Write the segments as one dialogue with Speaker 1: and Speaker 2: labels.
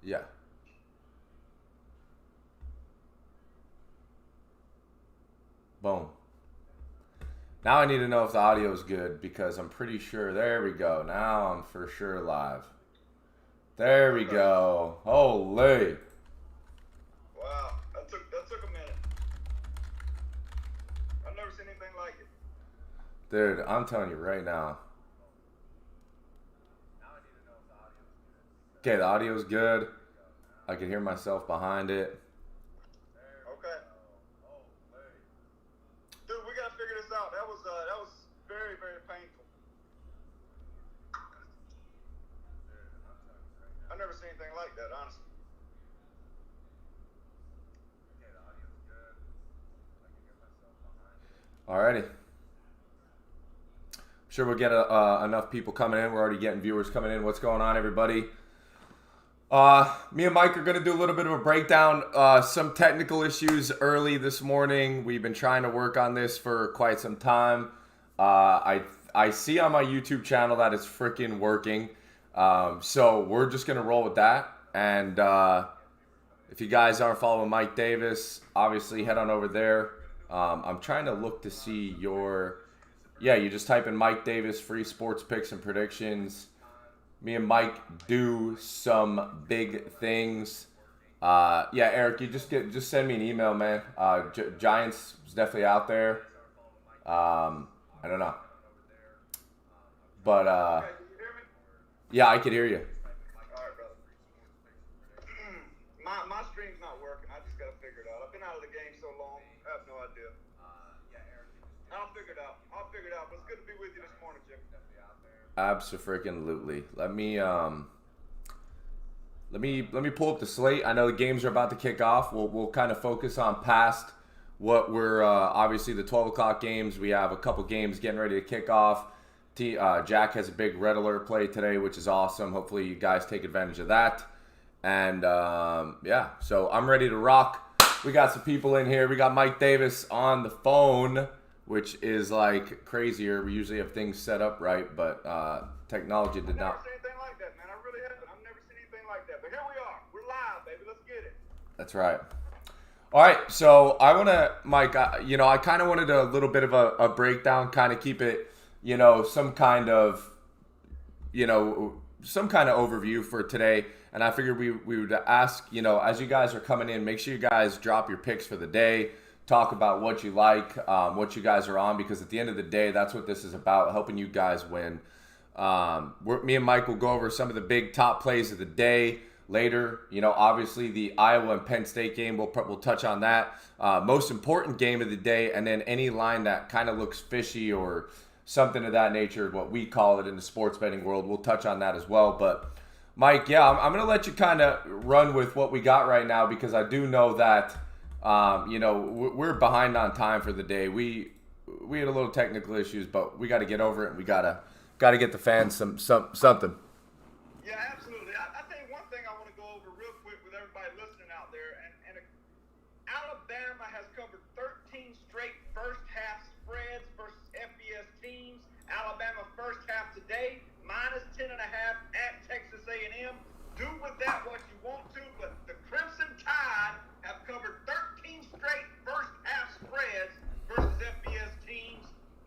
Speaker 1: Yeah. Boom. Now I need to know if the audio is good because I'm pretty sure. There we go. Now I'm for sure live. There we
Speaker 2: Okay.
Speaker 1: go. Holy.
Speaker 2: Wow. That took a minute. I've never seen anything like it.
Speaker 1: Dude, I'm telling you right now. Okay, the audio's good. I can hear myself behind it.
Speaker 2: Okay. Dude, we gotta figure this out. That was very, very painful. I've never seen anything like that, honestly.
Speaker 1: Alrighty. Sure we'll get enough people coming in. We're already getting viewers coming in. What's going on, everybody? Me and Mike are going to do a little bit of a breakdown. Some technical issues early this morning. We've been trying to work on this for quite some time. I see on my YouTube channel that it's freaking working. So we're just going to roll with that. And if you guys aren't following Mike Davis, obviously head on over there. I'm trying to look to see your... Yeah, you just type in Mike Davis, free sports picks and predictions. Me and Mike do some big things. Yeah, Eric, you just send me an email, man. Giants is definitely out there. I don't know, but
Speaker 2: Okay, can you hear me?
Speaker 1: yeah, I could hear you.
Speaker 2: All right, brother. My stream's not working. I just gotta figure it out. I've been out of the game so long. I have no idea. I'll figure it out. But it's good to be with you this morning, Jim.
Speaker 1: Abso-freaking-lutely. Let me pull up the slate. I know the games are about to kick off. We'll kind of focus on past what we're obviously the 12 o'clock games. We have a couple games getting ready to kick off. Jack has a big red alert play today, which is awesome. Hopefully you guys take advantage of that. And yeah, so I'm ready to rock. We got some people in here. We got Mike Davis on the phone, which is like crazier. We usually have things set up right, but technology did
Speaker 2: I've never
Speaker 1: not.
Speaker 2: seen anything like that, man. I really haven't. I've never seen anything like that. But here we are. We're live, baby. Let's get it.
Speaker 1: That's right. All right, so I want to, Mike, I kind of wanted a little bit of a breakdown, kind of keep it, some kind of, some kind of overview for today. And I figured we would ask, as you guys are coming in, make sure you guys drop your picks for the day, talk about what you like, what you guys are on, because at the end of the day, that's what this is about, helping you guys win. Me and Mike will go over some of the big top plays of the day later. Obviously the Iowa and Penn State game, we'll touch on that. Most important game of the day, and then any line that kind of looks fishy or something of that nature, what we call it in the sports betting world, we'll touch on that as well. But Mike, yeah, I'm going to let you kind of run with what we got right now, because I do know that, we're behind on time for the day. We had a little technical issues, but we got to get over it, and we got to get the fans something.
Speaker 2: Yeah, absolutely. I think one thing I want to go over real quick with everybody listening out there, and Alabama has covered 13 straight first half spreads versus FBS teams. Alabama first half today, minus 10.5 at Texas A&M. Do with that what you want to, but the Crimson Tide have covered 13 straight first half spreads versus FBS teams,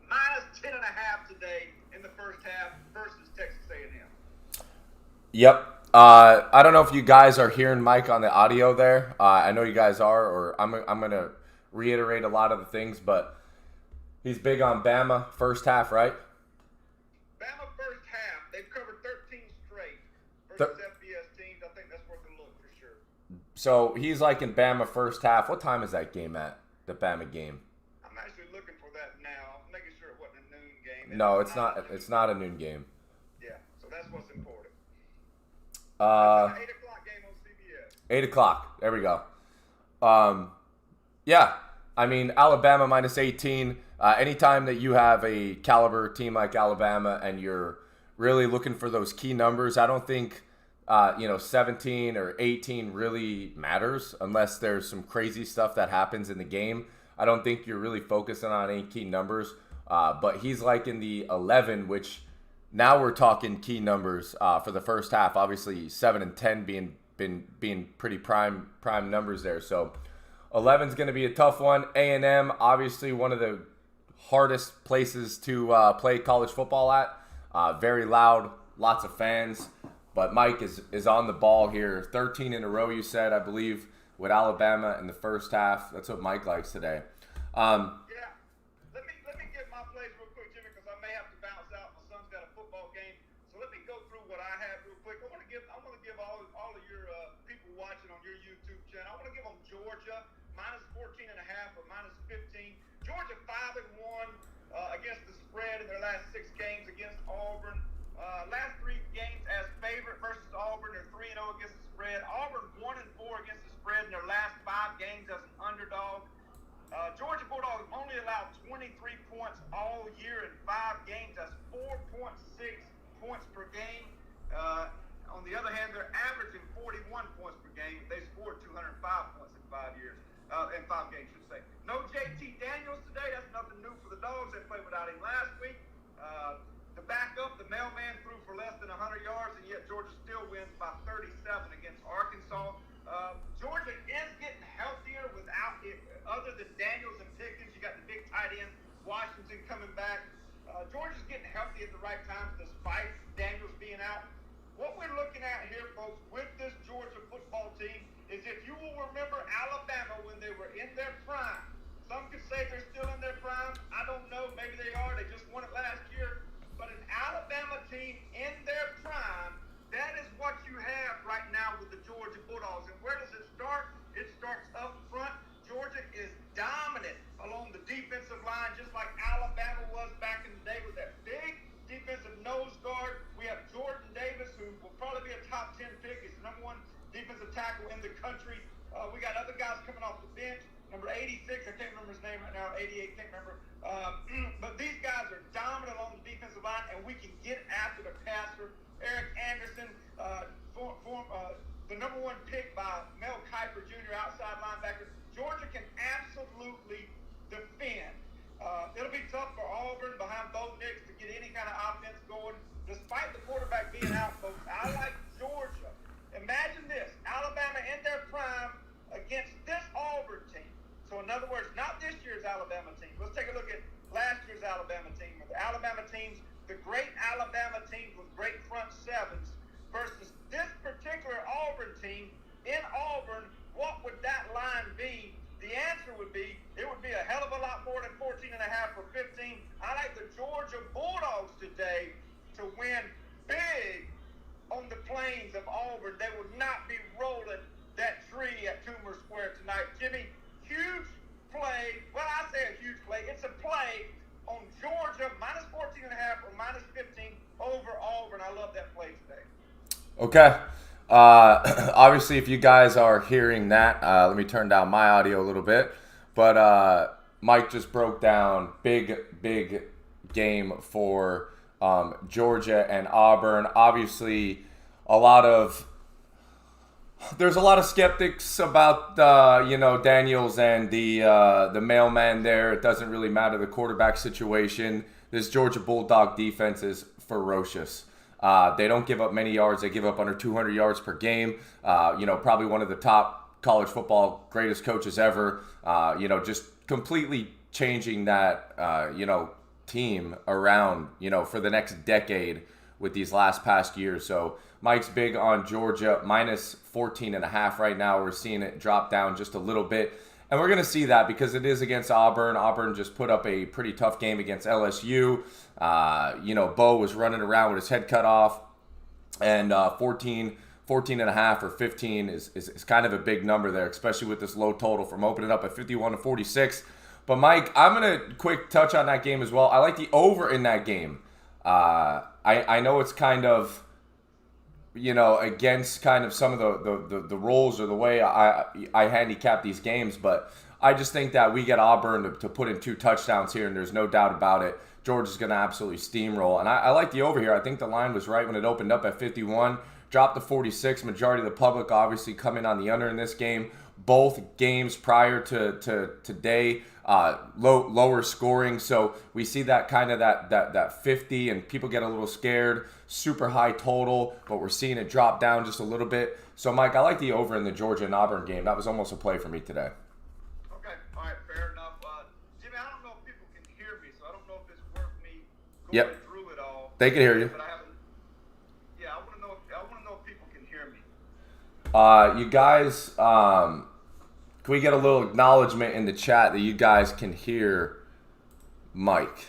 Speaker 2: minus 10.5 today in the first half versus Texas A&M.
Speaker 1: Yep. I don't know if you guys are hearing Mike on the audio there. I know you guys are, or I'm going to reiterate a lot of the things, but he's big on Bama first half, right?
Speaker 2: Bama first half, they've covered 13 straight versus FBS teams. I think that's worth a look for sure.
Speaker 1: So he's like in Bama first half. What time is that game at, the Bama game?
Speaker 2: I'm actually looking for that now. I'm making sure it wasn't a noon game.
Speaker 1: No, it's not. It's not a noon game.
Speaker 2: Yeah, so that's what's important.
Speaker 1: Uh,
Speaker 2: It's an 8 o'clock game on CBS.
Speaker 1: 8 o'clock. There we go. Yeah. I mean, Alabama minus 18. Anytime that you have a caliber team like Alabama and you're really looking for those key numbers, I don't think, 17 or 18 really matters unless there's some crazy stuff that happens in the game. I don't think you're really focusing on any key numbers. But he's like in the 11, which now we're talking key numbers for the first half. Obviously, 7 and 10 being been being pretty prime numbers there. So 11's going to be a tough one. A&M, obviously one of the hardest places to play college football at. Very loud, lots of fans. But Mike is on the ball here. 13 in a row, you said, I believe, with Alabama in the first half. That's what Mike likes today.
Speaker 2: Yeah. Let me get my plays real quick, Jimmy, because I may have to bounce out. My son's got a football game. So let me go through what I have real quick. I want to give all of your people watching on your YouTube channel, I want to give them Georgia minus 14.5 or minus 15. Georgia 5-1 against the spread in their last 6 games against Auburn. Last 3 games as favorite versus Auburn. They're 3-0 against the spread. Auburn 1-4 against the spread in their last 5 games as an underdog. Georgia Bulldogs only allowed 23 points all year in 5 games. That's 4.6 points per game. On the other hand, they're averaging 41 points per game. They scored 205 points in 5 years. In 5 games, should say. No JT Daniels today. That's nothing new for the Dogs. They played without him last week. The backup, the mailman, threw for less than 100 yards, and yet Georgia still wins by 37 against Arkansas. Georgia is getting healthier without it. Other than Daniels and Pickens, you got the big tight end, Washington coming back. Georgia's getting healthy at the right time despite Daniels being out. What we're looking at here, folks, with this Georgia football team is, if you will remember Alabama when they were in their prime. Some could say they're still in their prime. I don't know. Maybe they are. They just won it last year. But an Alabama team in their prime, that is what you have right now with the Georgia Bulldogs. And where does it start? It starts up front. Georgia is dominant along the defensive line, just like Alabama was back in the day with that big defensive nose guard. We have Jordan Davis, who will probably be a top 10 pick. He's the #1 defensive tackle in the country. We got other guys coming off the bench. Number 86, I can't remember his name right now. 88, can't remember. But these guys are dominant on the defensive line, and we can get after the passer. Eric Anderson, the #1 pick by Mel Kiper Jr., outside linebacker. Georgia can absolutely defend. It'll be tough for Auburn behind Bo Nix to get any kind of offense going. Despite the quarterback being out, folks, I like Georgia. Imagine this, Alabama in their prime against this Auburn team. So in other words, not this year's Alabama team. Let's take a look at last year's Alabama team. The Alabama teams, the great Alabama teams with great front sevens, versus this particular Auburn team in Auburn. What would that line be? The answer would be, it would be a hell of a lot more than 14.5 or 15. I like the Georgia Bulldogs today to win big on the plains of Auburn. They would not be rolling that tree at Toomer Square tonight. Jimmy, huge play. Well, I say a huge play. It's a play on Georgia, minus 14.5 or minus 15 over Auburn. I love that play today.
Speaker 1: Okay. Obviously, if you guys are hearing that, let me turn down my audio a little bit. But Mike just broke down big game for Georgia and Auburn. Obviously, there's a lot of skeptics about Daniels and the mailman there. It doesn't really matter the quarterback situation. This Georgia Bulldog defense is ferocious. They don't give up many yards. They give up under 200 yards per game. Probably one of the top college football greatest coaches ever. Just completely changing that team around for the next decade with these past years. So Mike's big on Georgia, minus 14.5 right now. We're seeing it drop down just a little bit. And we're going to see that because it is against Auburn. Auburn just put up a pretty tough game against LSU. Bo was running around with his head cut off. And 14.5 or 15 is kind of a big number there, especially with this low total from opening up at 51-46. But, Mike, I'm going to quick touch on that game as well. I like the over in that game. I know it's kind of, against kind of some of the rules or the way I handicap these games, but I just think that we get Auburn to put in 2 touchdowns here, and there's no doubt about it. Georgia's going to absolutely steamroll. And I like the over here. I think the line was right when it opened up at 51, dropped to 46. Majority of the public obviously coming on the under in this game. both games prior to today, lower scoring. So we see that kind of that 50, and people get a little scared. Super high total, but we're seeing it drop down just a little bit. So, Mike, I like the over in the Georgia and Auburn game. That was almost a play for me today.
Speaker 2: Okay, all right, fair enough. Jimmy, I don't know if people can hear me, so I don't know if it's worth me going through it all.
Speaker 1: They can hear you.
Speaker 2: But I want to know if people can hear me.
Speaker 1: You guys, can we get a little acknowledgement in the chat that you guys can hear Mike?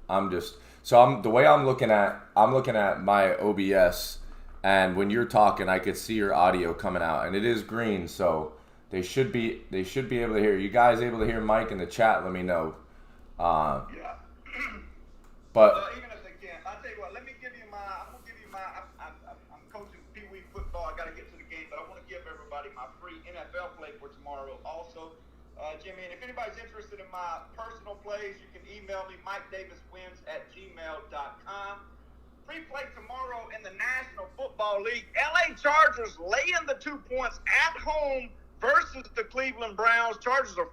Speaker 1: The way I'm looking at my OBS, and when you're talking, I could see your audio coming out, and it is green, so they should be able to hear. You guys able to hear Mike in the chat? Let me know.
Speaker 2: Yeah.
Speaker 1: But
Speaker 2: even if they can't, I'll tell you what. I'm gonna give you my. I'm coaching Pee Wee football. I got to get to the game, but I want to give everybody my free NFL play for tomorrow. Also, Jimmy, and if anybody's interested in my personal plays, you can email me MikeDavisWins@gmail.com. Free play tomorrow in the National Football League. LA Chargers laying the 2 points at home versus the Cleveland Browns. Chargers are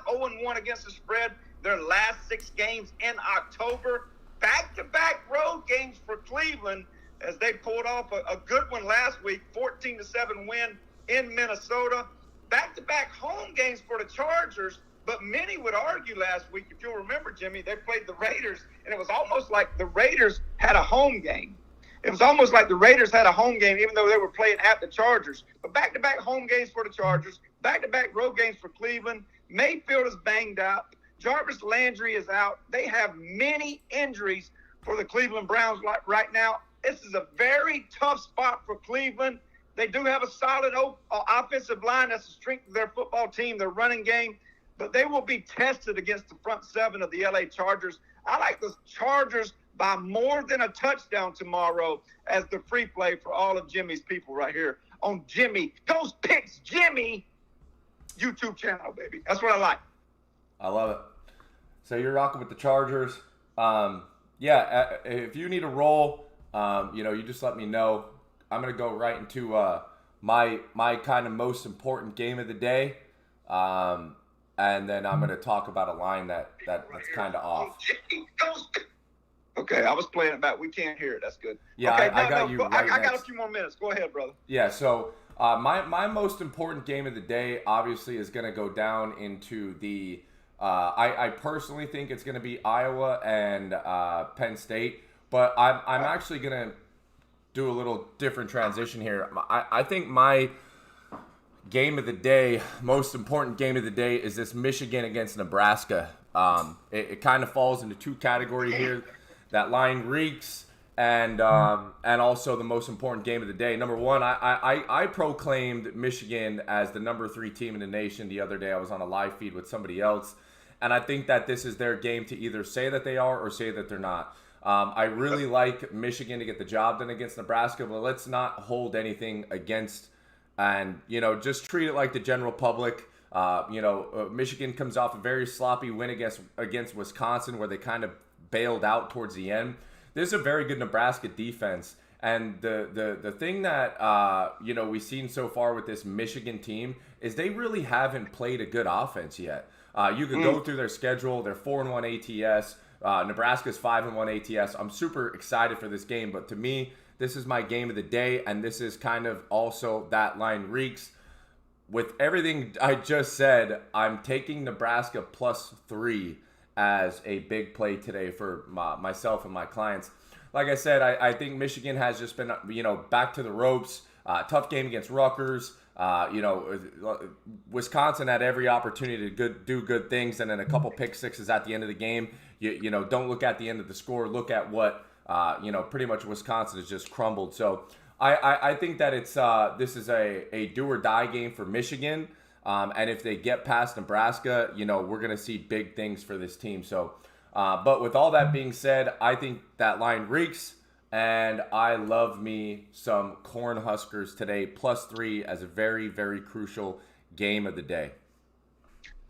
Speaker 2: 5-0-1 against the spread. Their last 6 games in October. Back-to-back road games for Cleveland as they pulled off a good one last week, 14-7 win in Minnesota. Back-to-back home games for the Chargers, but many would argue last week, if you'll remember, Jimmy, they played the Raiders, and it was almost like the Raiders had a home game. It was almost like the Raiders had a home game, even though they were playing at the Chargers. But back-to-back home games for the Chargers, back-to-back road games for Cleveland. Mayfield is banged up. Jarvis Landry is out. They have many injuries for the Cleveland Browns right now. This is a very tough spot for Cleveland. They do have a solid offensive line. That's the strength of their football team, their running game. But they will be tested against the front 7 of the LA Chargers. I like the Chargers by more than a touchdown tomorrow as the free play for all of Jimmy's people right here on Jimmy. Those Picks Jimmy YouTube channel, baby. That's what I like.
Speaker 1: I love it. So you're rocking with the Chargers. If you need a roll, you just let me know. I'm going to go right into my kind of most important game of the day. And then I'm going to talk about a line that's kind of off.
Speaker 2: Okay, I was playing it back. We can't hear it. That's good.
Speaker 1: Yeah,
Speaker 2: okay,
Speaker 1: I got you.
Speaker 2: I got a few more minutes. Go ahead, brother.
Speaker 1: Yeah, so my most important game of the day obviously is going to go down into the I personally think it's going to be Iowa and Penn State, but I'm actually going to do a little different transition here. I think my game of the day, most important game of the day, is this Michigan against Nebraska. It kind of falls into 2 categories here. That line reeks, and also the most important game of the day. Number one, I proclaimed Michigan as the number 3 team in the nation the other day. I was on a live feed with somebody else, and I think that this is their game to either say that they are or say that they're not. I really like Michigan to get the job done against Nebraska, but let's not hold anything against and, just treat it like the general public. Michigan comes off a very sloppy win against Wisconsin where they kind of bailed out towards the end. This is a very good Nebraska defense. And the thing that, we've seen so far with this Michigan team is they really haven't played a good offense yet. You could go through their schedule. They're 4-1 ATS. Nebraska's 5-1 ATS. I'm super excited for this game, but to me, this is my game of the day, and this is kind of also that line reeks. With everything I just said, I'm taking Nebraska +3 as a big play today for myself and my clients. Like I said, I think Michigan has just been, back to the ropes. Tough game against Rutgers. Wisconsin had every opportunity to do good things, and then a couple pick sixes at the end of the game. Don't look at the end of the score. Look at what, pretty much Wisconsin has just crumbled. So I think that this is a do or die game for Michigan. And if they get past Nebraska, we're going to see big things for this team. So, but with all that being said, I think that line reeks, and I love me some Cornhuskers today, +3 as a very, very crucial game of the day.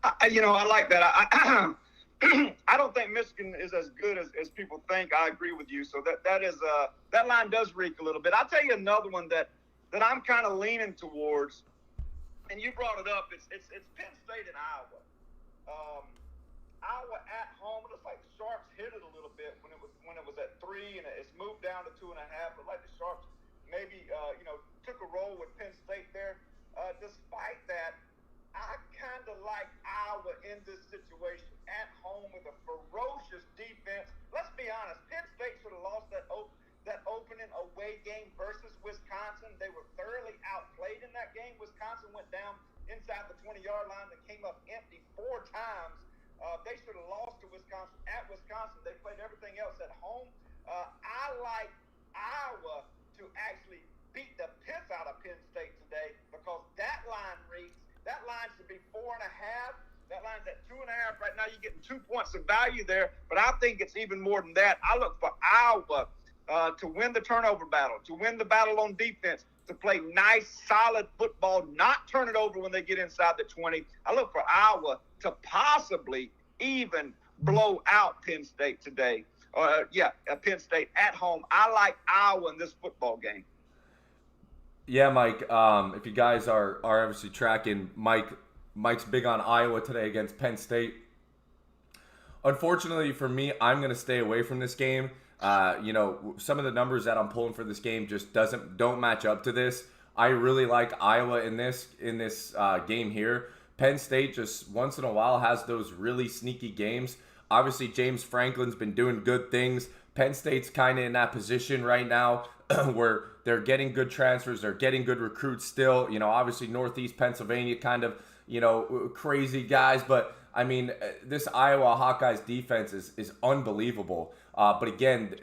Speaker 2: I like that. I don't think Michigan is as good as people think. I agree with you. So that line does reek a little bit. I'll tell you another one that I'm kind of leaning towards. and you brought it up. It's Penn State and Iowa. Iowa at home. It looks like the Sharps hit it a little bit when it was at 3, and it's moved down to 2.5. But like the Sharps maybe took a roll with Penn State there. Despite that, I kind of like Iowa in this situation at home with a ferocious defense. Let's be honest. Penn State should have lost that opening away game versus Wisconsin. They were thoroughly outplayed in that game. Wisconsin went down inside the 20-yard line and came up empty 4 times. They should have lost to Wisconsin at Wisconsin. They played everything else at home. I like Iowa to actually beat the piss out of Penn State today because that line should be 4.5. That line's at 2.5 right now. You're getting 2 points of value there, but I think it's even more than that. I look for Iowa to win the turnover battle, to win the battle on defense, to play nice, solid football, not turn it over when they get inside the 20. I look for Iowa to possibly even blow out Penn State today. Penn State at home. I like Iowa in this football game.
Speaker 1: Yeah, Mike, if you guys are obviously tracking, Mike's big on Iowa today against Penn State. Unfortunately for me, I'm going to stay away from this game. Some of the numbers that I'm pulling for this game just don't match up to this. I really like Iowa in this game here. Penn State just once in a while has those really sneaky games. Obviously, James Franklin's been doing good things. Penn State's kind of in that position right now where they're getting good transfers, they're getting good recruits still. Obviously Northeast Pennsylvania kind of, crazy guys, but I mean, this Iowa Hawkeyes defense is unbelievable. But again,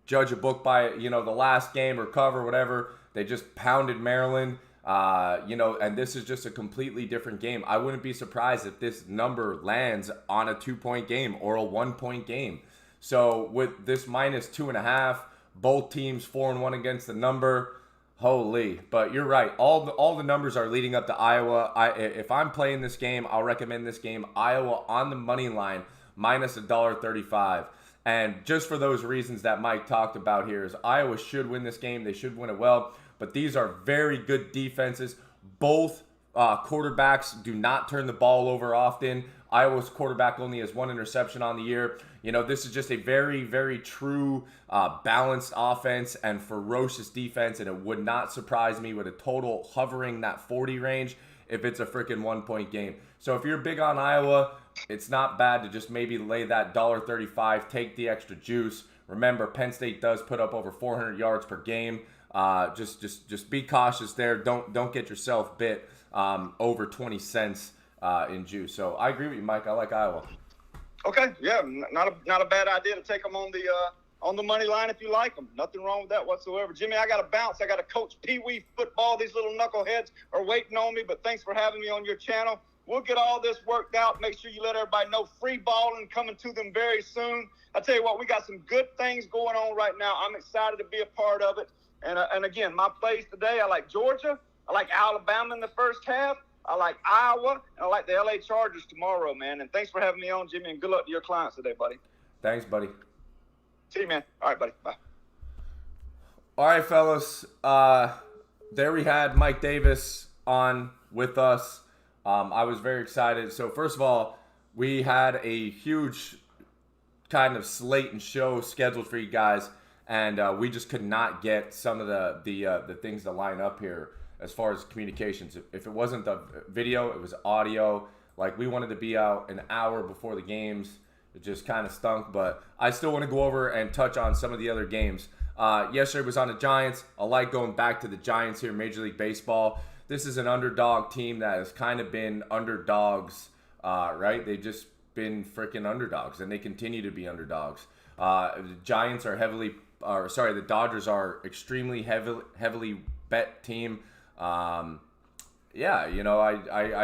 Speaker 1: judge a book by, the last game or cover, whatever. They just pounded Maryland, and this is just a completely different game. I wouldn't be surprised if this number lands on a 2-point game or a 1-point game. So with this minus 2.5, both teams 4-1 against the number. Holy, but you're right. All the numbers are leading up to Iowa. If I'm playing this game, I'll recommend this game. Iowa on the money line, minus $1.35. And just for those reasons that Mike talked about here is Iowa should win this game. They should win it well. But these are very good defenses. Both quarterbacks do not turn the ball over often. Iowa's quarterback only has 1 interception on the year. This is just a very, very true balanced offense and ferocious defense, and it would not surprise me with a total hovering that 40 range if it's a freaking 1-point game. So if you're big on Iowa, it's not bad to just maybe lay that $1.35, take the extra juice. Remember, Penn State does put up over 400 yards per game. Just be cautious there. Don't get yourself bit over 20 cents in juice. So I agree with you, Mike. I like Iowa.
Speaker 2: Okay, yeah, not a bad idea to take them on the money line if you like them. Nothing wrong with that whatsoever. Jimmy, I got to bounce. I got to coach Pee-wee football. These little knuckleheads are waiting on me, but thanks for having me on your channel. We'll get all this worked out. Make sure you let everybody know free balling coming to them very soon. I tell you what, we got some good things going on right now. I'm excited to be a part of it. And again, my plays today, I like Georgia. I like Alabama in the first half. I like Iowa. And I like the LA Chargers tomorrow, man. And thanks for having me on, Jimmy, and good luck to your clients today, buddy.
Speaker 1: Thanks, buddy.
Speaker 2: See you, man. All right, buddy. Bye.
Speaker 1: All right, fellas. There we had Mike Davis on with us. I was very excited. So first of all, we had a huge kind of slate and show scheduled for you guys, and we just could not get some of the things to line up here as far as communications. If it wasn't the video, it was audio. Like, we wanted to be out an hour before the games. It just kind of stunk, but I still want to go over and touch on some of the other games. Yesterday was on the Giants. I like going back to the Giants here in Major League Baseball. This is an underdog team that has kind of been underdogs, right? They've just been freaking underdogs, and they continue to be underdogs. The Giants are the Dodgers are extremely heavily bet team. I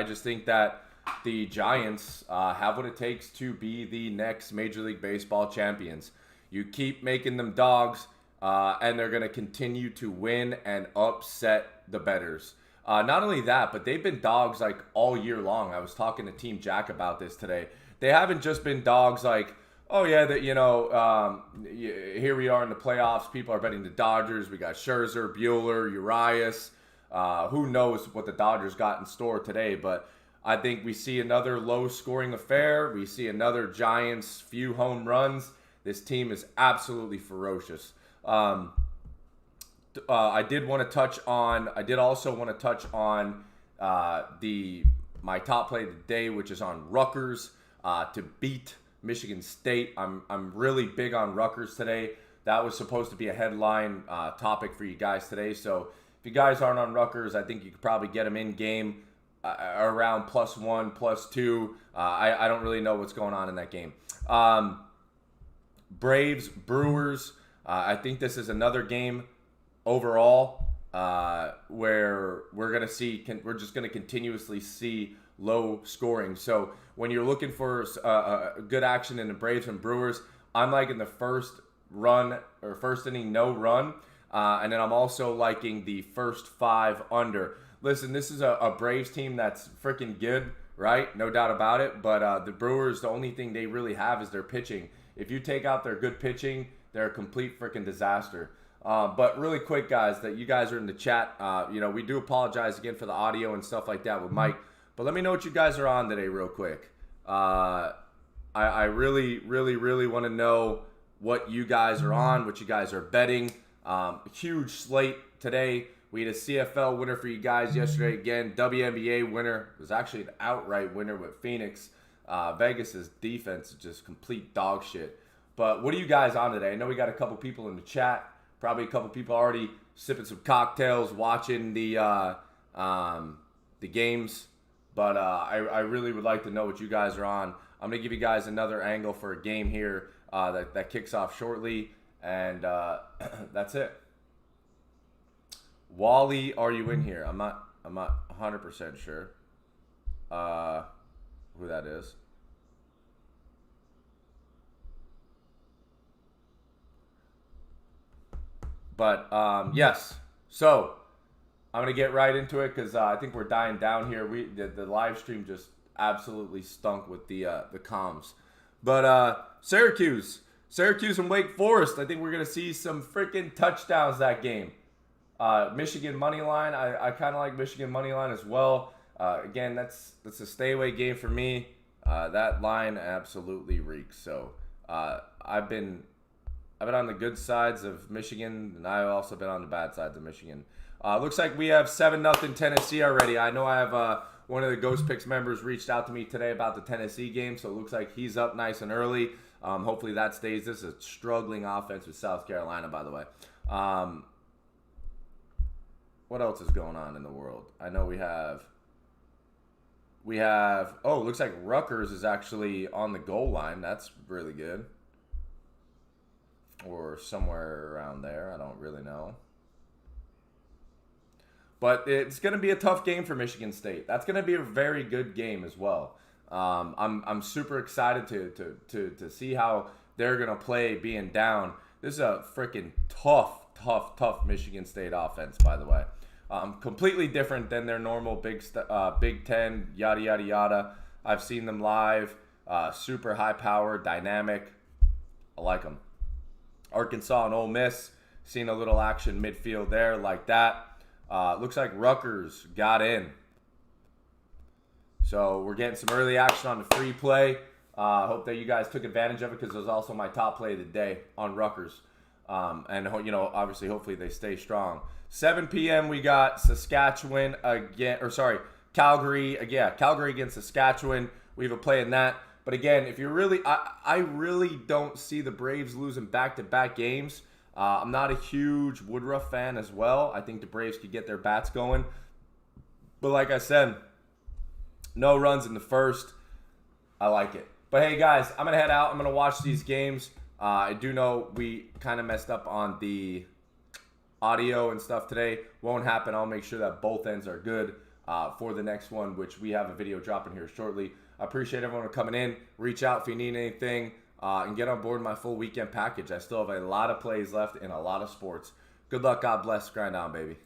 Speaker 1: just think that the Giants have what it takes to be the next Major League Baseball champions. You keep making them dogs, and they're going to continue to win and upset the bettors. Not only that, but they've been dogs like all year long. I was talking to Team Jack about this today. They haven't just been dogs like, oh yeah, that here we are in the playoffs. People are betting the Dodgers. We got Scherzer, Bueller, Urias. Who knows what the Dodgers got in store today, but I think we see another low-scoring affair. We see another Giants few home runs. This team is absolutely ferocious. I did also want to touch on my top play of the day, which is on Rutgers to beat Michigan State. I'm really big on Rutgers today. That was supposed to be a headline topic for you guys today. So if you guys aren't on Rutgers, I think you could probably get them in game around +1, +2. I don't really know what's going on in that game. Braves, Brewers. I think this is another game overall where we're just going to continuously see low scoring. So when you're looking for good action in the Braves and Brewers, I'm liking the first inning no run, and then I'm also liking the first 5 under. Listen, this is a Braves team that's freaking good, right? No doubt about it. But the Brewers, the only thing they really have is their pitching. If you take out their good pitching, they're a complete freaking disaster. But really quick, guys, that you guys are in the chat. We do apologize again for the audio and stuff like that with Mike. But let me know what you guys are on today real quick. I really, really, really want to know what you guys are on, what you guys are betting. Huge slate today. We had a CFL winner for you guys yesterday. Again, WNBA winner. It was actually an outright winner with Phoenix. Vegas's defense is just complete dog shit. But what are you guys on today? I know we got a couple people in the chat. Probably a couple people already sipping some cocktails, watching the games. But I really would like to know what you guys are on. I'm going to give you guys another angle for a game here that kicks off shortly. And that's it. Wally, are you in here? I'm not 100% sure who that is. But yes, so I'm gonna get right into it because I think we're dying down here. The live stream just absolutely stunk with the comms. But Syracuse and Wake Forest. I think we're gonna see some freaking touchdowns that game. Michigan money line. I kind of like Michigan money line as well. Again, that's a stay away game for me. That line absolutely reeks. So I've been on the good sides of Michigan, and I've also been on the bad sides of Michigan. Looks like we have 7-0 Tennessee already. I know I have one of the Ghost Picks members reached out to me today about the Tennessee game, so it looks like he's up nice and early. Hopefully that stays. This is a struggling offense with South Carolina, by the way. What else is going on in the world? I know we have, looks like Rutgers is actually on the goal line. That's really good. Or somewhere around there. I don't really know. But it's going to be a tough game for Michigan State. That's going to be a very good game as well. I'm super excited to see how they're going to play being down. This is a freaking tough Michigan State offense, by the way. Completely different than their normal Big Ten, yada, yada, yada. I've seen them live. Super high power, dynamic. I like them. Arkansas and Ole Miss, seen a little action midfield there like that. Looks like Rutgers got in. So we're getting some early action on the free play. Hope that you guys took advantage of it because it was also my top play of the day on Rutgers. And, obviously, hopefully they stay strong. 7 p.m. we got Calgary against Saskatchewan. We have a play in that. But again, if you're really, I really don't see the Braves losing back-to-back games. I'm not a huge Woodruff fan as well. I think the Braves could get their bats going. But like I said, no runs in the first. I like it. But hey, guys, I'm going to head out. I'm going to watch these games. I do know we kind of messed up on the audio and stuff today. Won't happen. I'll make sure that both ends are good for the next one, which we have a video dropping here shortly. I appreciate everyone coming in. Reach out if you need anything and get on board my full weekend package. I still have a lot of plays left in a lot of sports. Good luck. God bless. Grind on, baby.